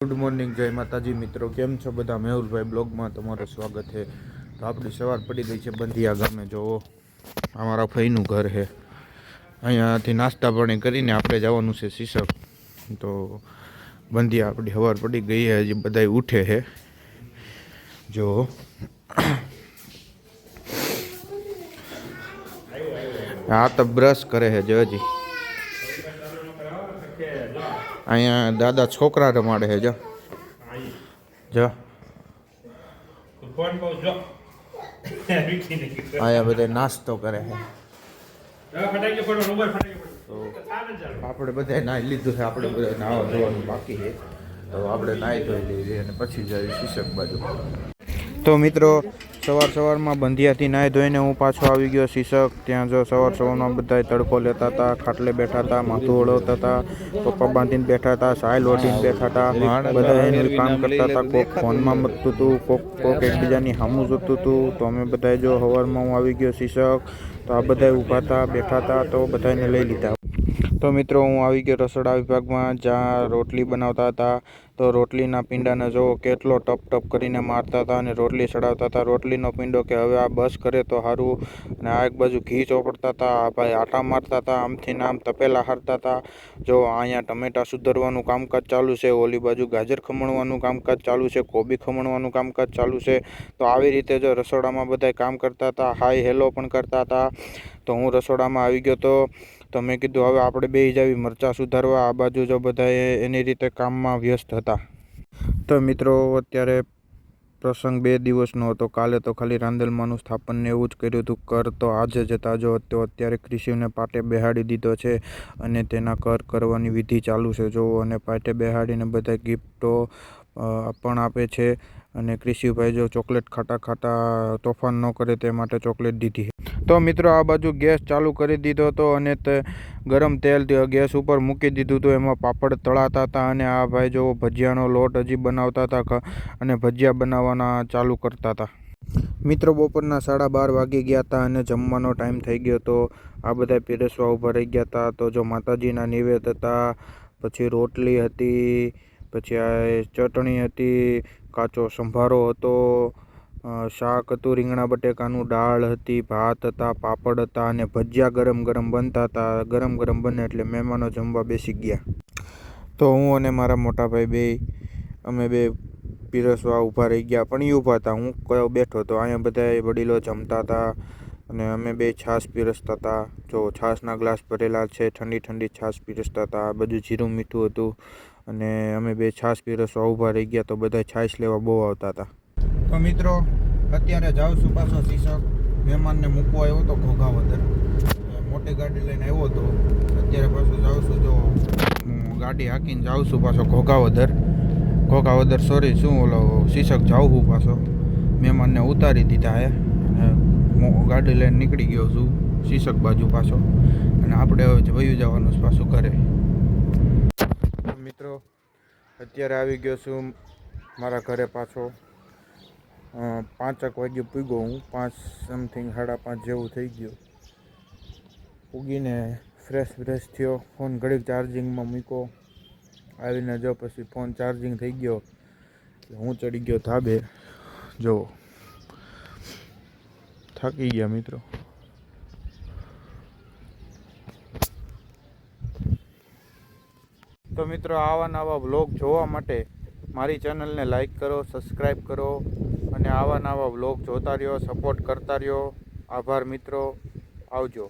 Good morning, જય માતાજી મિત્રો. કેમ છો બધા? મેહુલભાઈ બ્લોગમાં તમારું સ્વાગત છે. તો આપણી સવાર પડી ગઈ છે બંધિયા ગામે. જોવો અમારા ભાઈનું ઘર છે. અહીંયાથી નાસ્તા પાણી કરીને આપણે જવાનું છે શીશક. તો બંધિયા આપણી સવાર પડી ગઈ છે, હજી બધા ઉઠે છે. જો આ તો બ્રશ કરે છે જો. હજી અહીંયા દાદા છોકરા રમાડે છે જો. અહીંયા બધા નાસ્તો કરે છે. આપણે બધા નાહી લીધું છે. આપણે બધા નાહવા ધોવાનું બાકી છે. તો આપણે નાહી ધોઈ લઈએ અને પછી જઈએ શીશક બાજુ. તો મિત્રો, સવારમાં બંધિયાથી નાહી ધોઈને હું પાછો આવી ગયો શીશક. ત્યાં જો સવારમાં બધા તડકો લેતા હતા, ખાટલે બેઠા હતા, માથું ઓળવતા હતા, પપ્પા બાંધીને બેઠા હતા, સાયલ ઓઢીને બેઠા હતા. બધા એનું કામ કરતા હતા. કોક ફોનમાં મતતું હતું, કોક એકબીજાની સામું જોતું હતું. તો અમે બધા જો સવારમાં હું આવી ગયો શીશક. તો આ બધા ઊભા હતા, બેઠા હતા. તો બધાને લઈ લીધા. તો મિત્રો, હું આવી ગયો રસોડા વિભાગમાં, જ્યાં રોટલી બનાવતા હતા. તો રોટલીના પીંડાને જો કેટલો ટપ કરીને મારતા હતા અને રોટલી ચડાવતા હતા. રોટલીનો પીંડો કે હવે આ બસ કરે તો સારું. અને આ એક બાજુ ઘી ચોપડતા હતા. આ ભાઈ આટા મારતા હતા, આમથી આમ તપેલા હારતા હતા. જો અહીંયા ટમેટા સુધારવાનું કામકાજ ચાલુ છે, ઓલી બાજુ ગાજર ખમણવાનું કામકાજ ચાલુ છે, કોબી ખમણવાનું કામકાજ ચાલુ છે. તો આવી રીતે જો રસોડામાં બધા કામ કરતા હતા. હાય હેલો પણ કરતા હતા. તો હું રસોડામાં આવી ગયો તો મેં કીધું હવે આપણે બેસી જાવી મરચાં સુધારવા. આ બાજુ જો બધા એની રીતે કામમાં વ્યસ્ત હતા. તો મિત્રો, અત્યારે પ્રસંગ 2 દિવસનો હતો. કાલે તો ખાલી રાંદલમાનું સ્થાપનને એવું જ કર્યું હતું. કર તો આજે જતા જો તો અત્યારે ક્રિશિવને પાટે બેહાડી દીધો છે અને તેના કર કરવાની વિધિ ચાલુ છે જો. અને પાટે બેહાડીને બધા ગિફ્ટો પણ આપે છે. અને ક્રિશિવભાઈ જો ચોકલેટ ખાટા તોફાન ન કરે તે માટે ચોકલેટ દીધી. તો મિત્રો, આ બાજુ ગેસ ચાલુ કરી દીધો હતો અને તે ગરમ તેલ ગેસ ઉપર મૂકી દીધું હતું. એમાં પાપડ તળાતા હતા અને આ ભાઈ જો ભજીયાનો લોટ હજી બનાવતા હતા અને ભજીયા બનાવવાના ચાલુ કરતા હતા. મિત્રો, બપોરના 12:30 વાગી ગયા હતા અને જમવાનો ટાઈમ થઈ ગયો હતો. આ બધા પીરસવા ઊભા રહી ગયા હતા. તો જો માતાજીના નિવેદ હતા, પછી રોટલી હતી, પછી આ ચટણી હતી, કાચો સંભારો હતો, શાક હતું રીંગણા બટેકાનું, દાળ હતી, ભાત હતા, પાપડ હતા અને ભજીયા ગરમ ગરમ બનતા હતા. ગરમ ગરમ બને એટલે મહેમાનો જમવા બેસી ગયા. તો હું અને મારા મોટા ભાઈ અમે બે પીરસવા ઊભા રહી ગયા. પણ એ ઊભા હતા, હું કયો બેઠો હતો. અહીંયા બધા વડીલો જમતા હતા અને અમે બે છાશ પીરસતા હતા. જો છાશના ગ્લાસ ભરેલા છે, ઠંડી છાશ પીરસતા હતા. બધું જીરું મીઠું હતું અને અમે બે છાશ પીરસવા ઊભા રહી ગયા. તો બધા છાશ લેવા બહુ આવતા હતા. તો મિત્રો, અત્યારે જાઉં છું પાછો શીશક. મહેમાનને મૂકવા આવ્યો હતો ઘોઘાવદર. મોટી ગાડી લઈને આવ્યો હતો. અત્યારે પાછો જાઉં છું. જો ગાડી હાંકીને જાઉં છું પાછો ઘોઘાવદર સોરી શું ઓલો શીશક જાઉં છું પાછો. મહેમાનને ઉતારી દીધા હે અને ગાડી લઈને નીકળી ગયો છું શીશક બાજુ પાછો. અને આપણે હવે વયું જવાનું છે પાછું ઘરે. મિત્રો, અત્યારે આવી ગયો છું મારા ઘરે પાછો. 5 વાગ્યે પૂગ્યો હું. 5 સમથિંગ 5:30 જેવું થઈ ગયું. પૂગીને ફ્રેશ થયો. ફોન ઘડીક ચાર્જિંગમાં મૂક્યો. આવીને જો પછી ફોન ચાર્જિંગ થઈ ગયો. હું ચડી ગયો ધાબે. જો થાકી ગયા મિત્રો. તો મિત્રો, આવા વ્લોગ જોવા માટે મારી ચેનલને લાઈક કરો, સબસ્ક્રાઈબ કરો અને આવા વ્લોગ જોતા રહ્યો, સપોર્ટ કરતા રહ્યો. આભાર મિત્રો, આવજો.